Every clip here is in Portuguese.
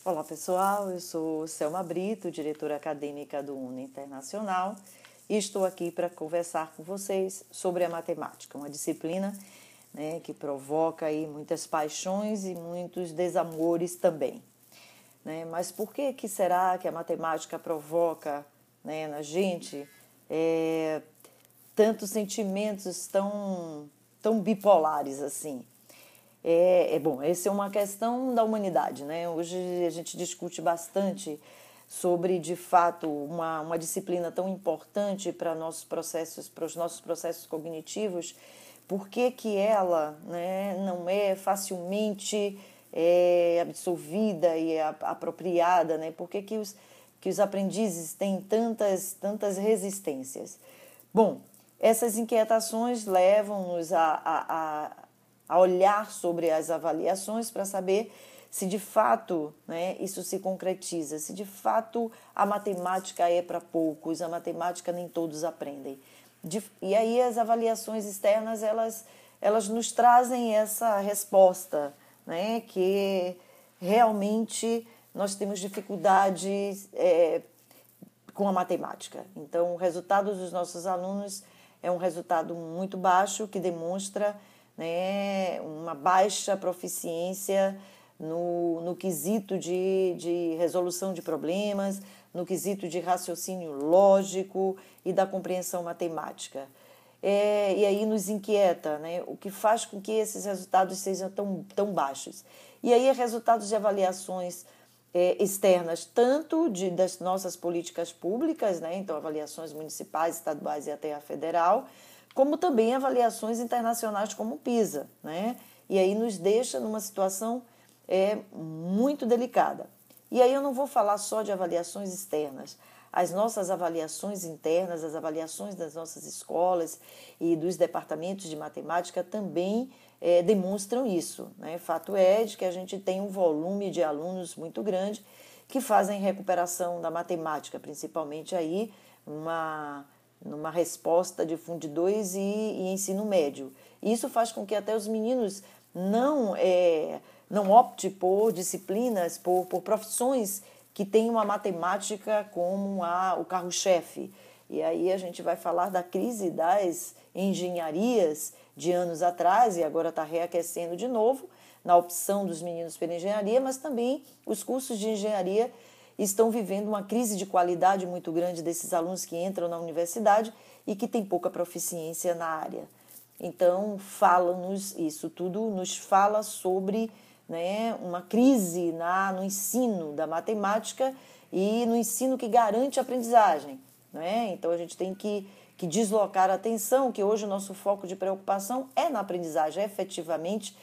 Olá pessoal, eu sou Selma Brito, diretora acadêmica do UNE Internacional e estou aqui para conversar com vocês sobre a matemática, uma disciplina que provoca aí muitas paixões e muitos desamores também. Mas por que será que a matemática provoca na gente tantos sentimentos tão bipolares assim? Bom, essa é uma questão da humanidade, né? Hoje a gente discute bastante sobre, de fato, uma disciplina tão importante para os nossos processos cognitivos, por que ela não é facilmente absorvida e apropriada, né? Por que os aprendizes têm tantas resistências? Bom, essas inquietações levam-nos a olhar sobre as avaliações para saber se de fato isso se concretiza, se de fato a matemática é para poucos, a matemática nem todos aprendem. E aí as avaliações externas, elas nos trazem essa resposta, que realmente nós temos dificuldade com a matemática. Então, o resultado dos nossos alunos é um resultado muito baixo, que demonstra uma baixa proficiência no quesito de resolução de problemas, no quesito de raciocínio lógico e da compreensão matemática. E aí nos inquieta, o que faz com que esses resultados sejam tão baixos. E aí resultados de avaliações externas, tanto das nossas políticas públicas, então avaliações municipais, estaduais e até a federal, como também avaliações internacionais como o PISA, E aí nos deixa numa situação muito delicada. E aí eu não vou falar só de avaliações externas. As nossas avaliações internas, as avaliações das nossas escolas e dos departamentos de matemática também demonstram isso. Fato é de que a gente tem um volume de alunos muito grande que fazem recuperação da matemática, principalmente aí numa resposta de Fundo 2 e ensino médio. Isso faz com que até os meninos não optem por disciplinas, por profissões que tenham a matemática como o carro-chefe. E aí a gente vai falar da crise das engenharias de anos atrás, e agora está reaquecendo de novo, na opção dos meninos pela engenharia, mas também os cursos de engenharia estão vivendo uma crise de qualidade muito grande desses alunos que entram na universidade e que têm pouca proficiência na área. Então, isso tudo nos fala sobre uma crise no ensino da matemática e no ensino que garante a aprendizagem. Então, a gente tem que deslocar a atenção, que hoje o nosso foco de preocupação é na aprendizagem, efetivamente,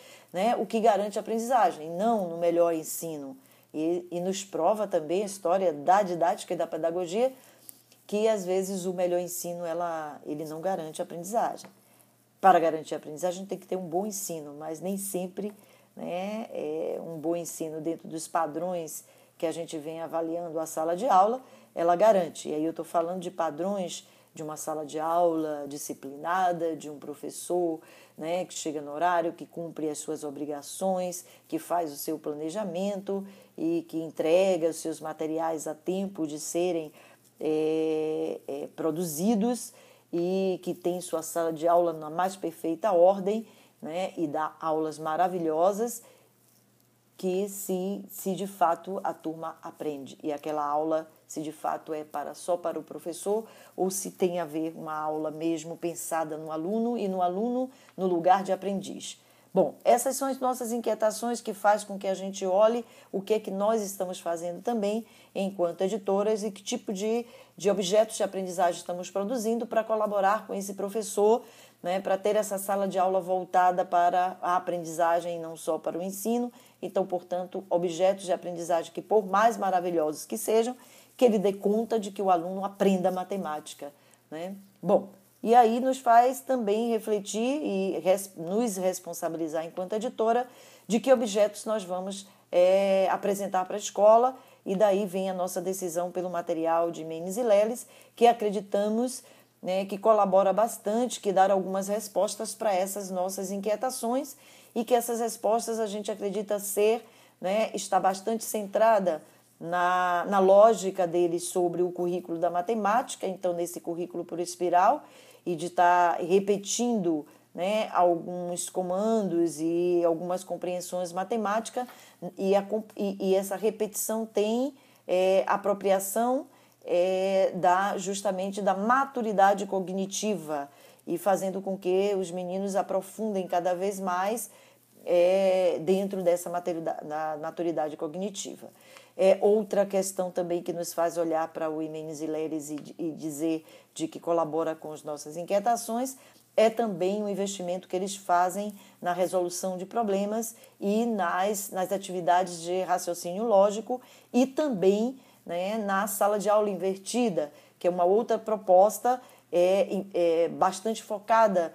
o que garante a aprendizagem, não no melhor ensino. E nos prova também a história da didática e da pedagogia que, às vezes, o melhor ensino ele não garante a aprendizagem. Para garantir a aprendizagem, tem que ter um bom ensino, mas nem sempre um bom ensino dentro dos padrões que a gente vem avaliando a sala de aula, ela garante. E aí eu estou falando de padrões de uma sala de aula disciplinada, de um professor que chega no horário, que cumpre as suas obrigações, que faz o seu planejamento e que entrega os seus materiais a tempo de serem produzidos e que tem sua sala de aula na mais perfeita ordem e dá aulas maravilhosas que se de fato a turma aprende e aquela aula se de fato é só para o professor ou se tem a ver uma aula mesmo pensada no aluno e no aluno no lugar de aprendiz. Bom, essas são as nossas inquietações que faz com que a gente olhe o que é que nós estamos fazendo também enquanto editoras e que tipo de objetos de aprendizagem estamos produzindo para colaborar com esse professor, para ter essa sala de aula voltada para a aprendizagem e não só para o ensino. Então, portanto, objetos de aprendizagem que, por mais maravilhosos que sejam, que ele dê conta de que o aluno aprenda matemática. Bom, e aí nos faz também refletir e nos responsabilizar enquanto editora de que objetos nós vamos apresentar para a escola, e daí vem a nossa decisão pelo material de Menes e Leles, que acreditamos que colabora bastante, que dá algumas respostas para essas nossas inquietações e que essas respostas a gente acredita ser né, está bastante centrada na lógica deles sobre o currículo da matemática, então nesse currículo por espiral, e de estar repetindo, né, alguns comandos e algumas compreensões matemáticas, e essa repetição tem apropriação justamente da maturidade cognitiva, e fazendo com que os meninos aprofundem cada vez mais dentro dessa maturidade cognitiva. Outra questão também que nos faz olhar para o Ximenes e Leles e dizer de que colabora com as nossas inquietações é também o investimento que eles fazem na resolução de problemas e nas atividades de raciocínio lógico, e também, né, na sala de aula invertida, que é uma outra proposta bastante focada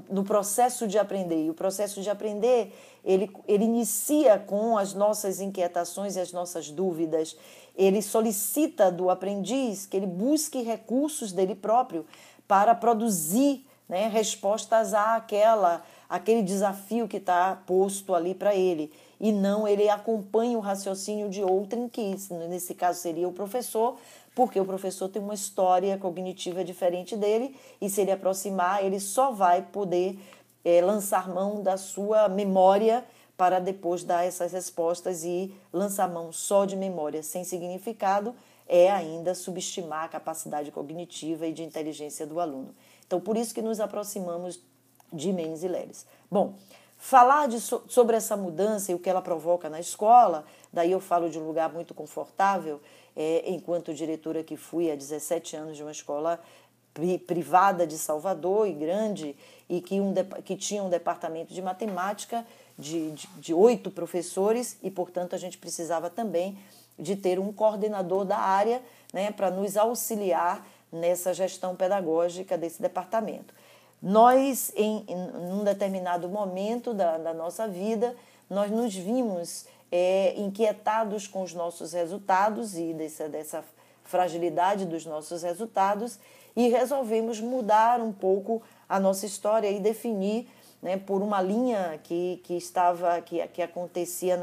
no processo de aprender. E o processo de aprender, ele inicia com as nossas inquietações e as nossas dúvidas. Ele solicita do aprendiz que ele busque recursos dele próprio para produzir, né, respostas àquele desafio que está posto ali para ele. E não ele acompanha o raciocínio de outrem, que nesse caso seria o professor, porque o professor tem uma história cognitiva diferente dele, e se ele aproximar, ele só vai poder lançar mão da sua memória para depois dar essas respostas, e lançar mão só de memória sem significado é ainda subestimar a capacidade cognitiva e de inteligência do aluno. Então, por isso que nos aproximamos de Ximenes e Leles. Bom, falar sobre essa mudança e o que ela provoca na escola, daí eu falo de um lugar muito confortável, enquanto diretora que fui há 17 anos de uma escola privada de Salvador e grande, e que tinha um departamento de matemática de 8 professores, e, portanto, a gente precisava também de ter um coordenador da área, né, para nos auxiliar nessa gestão pedagógica desse departamento. Nós, em um determinado momento da nossa vida, nós nos vimos inquietados com os nossos resultados e dessa fragilidade dos nossos resultados, e resolvemos mudar um pouco a nossa história e definir, né, por uma linha que acontecia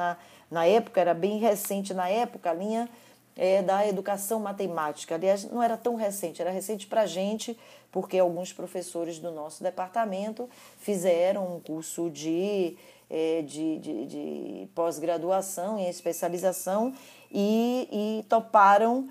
na época, era bem recente na época, a linha da educação matemática. Aliás, não era tão recente, era recente para a gente, porque alguns professores do nosso departamento fizeram um curso de pós-graduação em especialização e toparam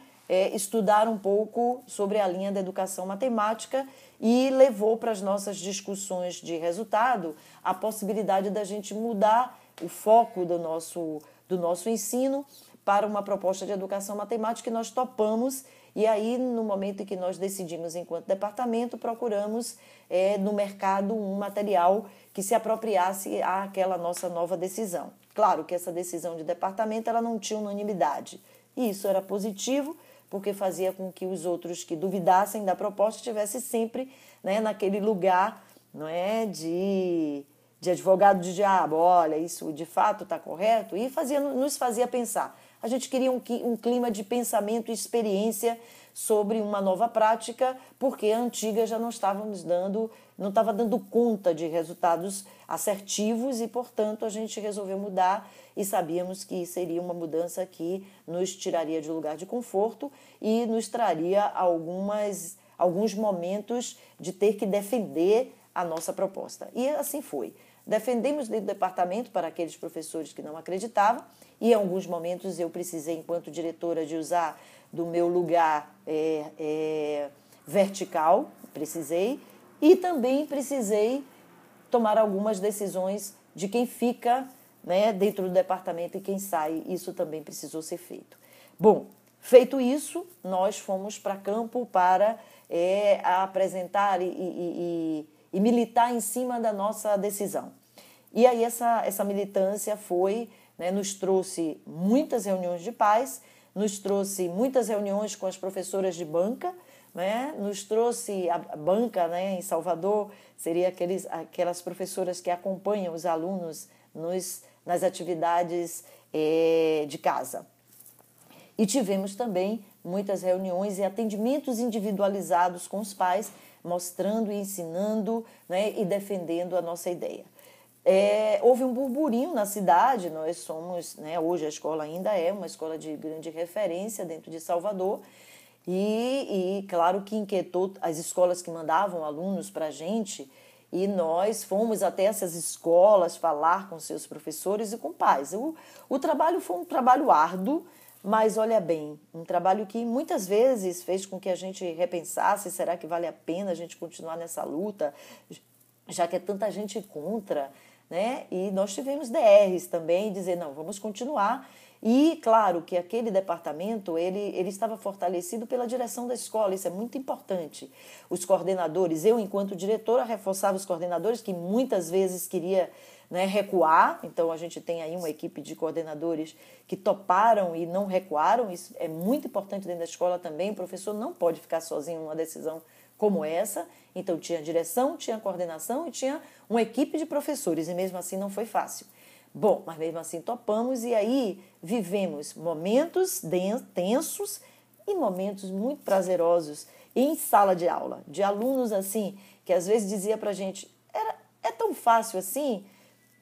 estudar um pouco sobre a linha da educação matemática, e levou para as nossas discussões de resultado a possibilidade da gente mudar o foco do nosso ensino para uma proposta de educação matemática, e nós topamos. E aí, no momento em que nós decidimos, enquanto departamento, procuramos no mercado um material que se apropriasse àquela nossa nova decisão. Claro que essa decisão de departamento ela não tinha unanimidade, e isso era positivo, porque fazia com que os outros que duvidassem da proposta estivessem sempre, né, naquele lugar, não é, de advogado de diabo. Olha, isso de fato está correto, e nos fazia pensar. A gente queria um clima de pensamento e experiência sobre uma nova prática, porque a antiga já não estava dando conta de resultados assertivos, e, portanto, a gente resolveu mudar, e sabíamos que seria uma mudança que nos tiraria de lugar de conforto e nos traria alguns momentos de ter que defender a nossa proposta. E assim foi. Defendemos dentro do departamento para aqueles professores que não acreditavam, e em alguns momentos eu precisei, enquanto diretora, de usar do meu lugar vertical, e também precisei tomar algumas decisões de quem fica, né, dentro do departamento e quem sai. Isso também precisou ser feito. Bom, feito isso, nós fomos para campo para apresentar e militar em cima da nossa decisão. E aí essa militância nos trouxe muitas reuniões de pais, nos trouxe muitas reuniões com as professoras de banca, né? Nos trouxe a banca, né, em Salvador, seria aquelas professoras que acompanham os alunos nas atividades de casa. E tivemos também muitas reuniões e atendimentos individualizados com os pais, mostrando e ensinando, né, e defendendo a nossa ideia. houve um burburinho na cidade. Nós somos, né, hoje a escola ainda é uma escola de grande referência dentro de Salvador, e claro que inquietou as escolas que mandavam alunos para a gente, e nós fomos até essas escolas falar com seus professores e com pais. O trabalho foi um trabalho árduo, mas olha bem, um trabalho que muitas vezes fez com que a gente repensasse: será que vale a pena a gente continuar nessa luta, já que é tanta gente contra, né? E nós tivemos DRs também, dizer, não, vamos continuar. E claro que aquele departamento, ele estava fortalecido pela direção da escola, isso é muito importante. Os coordenadores, eu enquanto diretora reforçava os coordenadores, que muitas vezes queria, né, recuar. Então a gente tem aí uma equipe de coordenadores que toparam e não recuaram. Isso é muito importante dentro da escola também. O professor não pode ficar sozinho numa decisão como essa. Então tinha direção, tinha coordenação e tinha uma equipe de professores, e mesmo assim não foi fácil. Bom, mas mesmo assim topamos, e aí vivemos momentos tensos e momentos muito prazerosos em sala de aula, de alunos assim, que às vezes dizia pra gente: é tão fácil assim?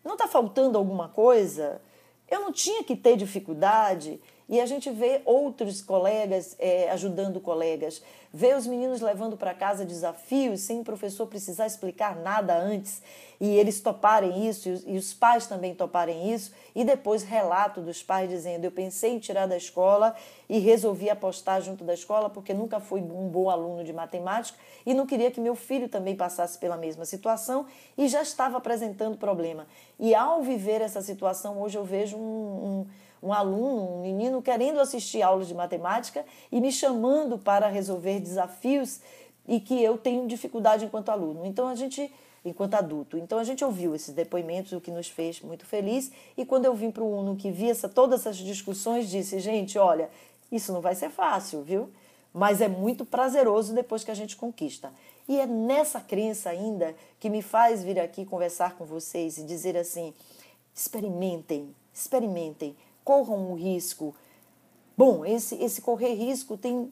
Não está faltando alguma coisa? Eu não tinha que ter dificuldade? E a gente vê outros colegas ajudando colegas, vê os meninos levando para casa desafios sem o professor precisar explicar nada antes, e eles toparem isso, e os pais também toparem isso, e depois relato dos pais dizendo: eu pensei em tirar da escola e resolvi apostar junto da escola porque nunca fui um bom aluno de matemática e não queria que meu filho também passasse pela mesma situação, e já estava apresentando problema. E ao viver essa situação, hoje eu vejo um aluno, um menino, querendo assistir aulas de matemática e me chamando para resolver desafios e que eu tenho dificuldade enquanto aluno. Então enquanto adulto. Então a gente ouviu esses depoimentos, o que nos fez muito feliz. E quando eu vim para o UNO, que vi todas essas discussões, disse: gente, olha, isso não vai ser fácil, viu? Mas é muito prazeroso depois que a gente conquista. E é nessa crença ainda que me faz vir aqui conversar com vocês e dizer assim: experimentem, corram o risco. Bom, esse correr risco tem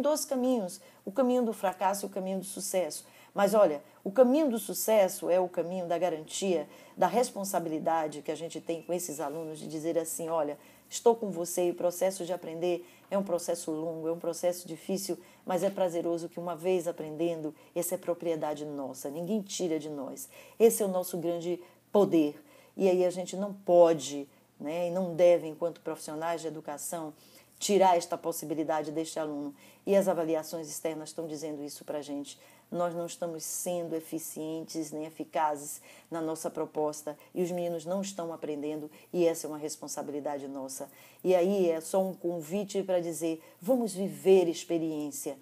dois caminhos: o caminho do fracasso e o caminho do sucesso. Mas olha, o caminho do sucesso é o caminho da garantia, da responsabilidade que a gente tem com esses alunos, de dizer assim: olha, estou com você, e o processo de aprender é um processo longo, é um processo difícil, mas é prazeroso, que uma vez aprendendo, essa é propriedade nossa, ninguém tira de nós. Esse é o nosso grande poder. E aí a gente não pode, né, e não deve, enquanto profissionais de educação, tirar esta possibilidade deste aluno. E as avaliações externas estão dizendo isso para a gente. Nós não estamos sendo eficientes nem eficazes na nossa proposta, e os meninos não estão aprendendo, e essa é uma responsabilidade nossa. E aí é só um convite para dizer: vamos viver experiência.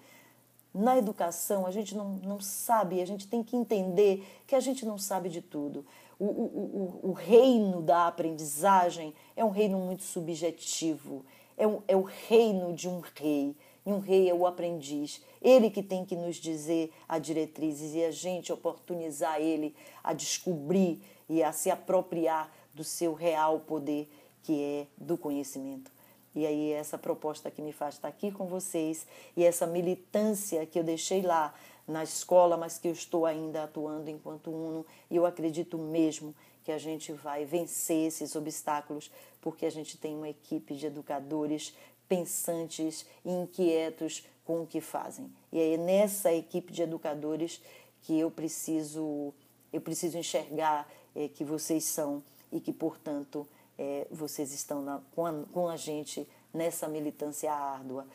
Na educação, a gente não sabe, a gente tem que entender que a gente não sabe de tudo. O reino da aprendizagem é um reino muito subjetivo, é o reino de um rei, e um rei é o aprendiz. Ele que tem que nos dizer as diretrizes, e a gente oportunizar ele a descobrir e a se apropriar do seu real poder, que é do conhecimento. E aí essa proposta que me faz estar aqui com vocês, e essa militância que eu deixei lá na escola, mas que eu estou ainda atuando enquanto UNO, e eu acredito mesmo que a gente vai vencer esses obstáculos, porque a gente tem uma equipe de educadores pensantes e inquietos com o que fazem. E é nessa equipe de educadores que eu preciso enxergar que vocês são, e que, portanto, vocês estão com a gente nessa militância árdua.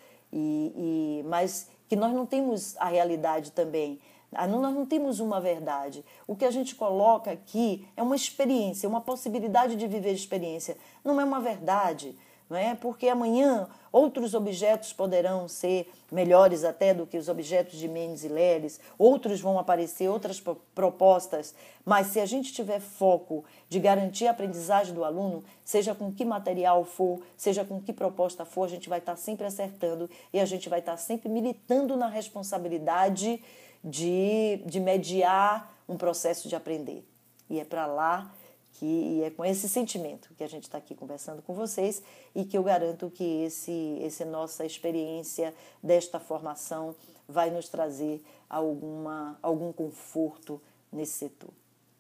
Mas que nós não temos a realidade também, nós não temos uma verdade. O que a gente coloca aqui é uma experiência, uma possibilidade de viver experiência, não é uma verdade. Não é? Porque amanhã outros objetos poderão ser melhores até do que os objetos de Mendes e Leles, outros vão aparecer, outras propostas, mas se a gente tiver foco de garantir a aprendizagem do aluno, seja com que material for, seja com que proposta for, a gente vai estar sempre acertando, e a gente vai estar sempre militando na responsabilidade de mediar um processo de aprender. E é para lá e é com esse sentimento que a gente está aqui conversando com vocês, e que eu garanto que essa nossa experiência desta formação vai nos trazer algum conforto nesse setor.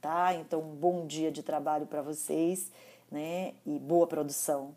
tá? Então, um bom dia de trabalho para vocês, né? E boa produção.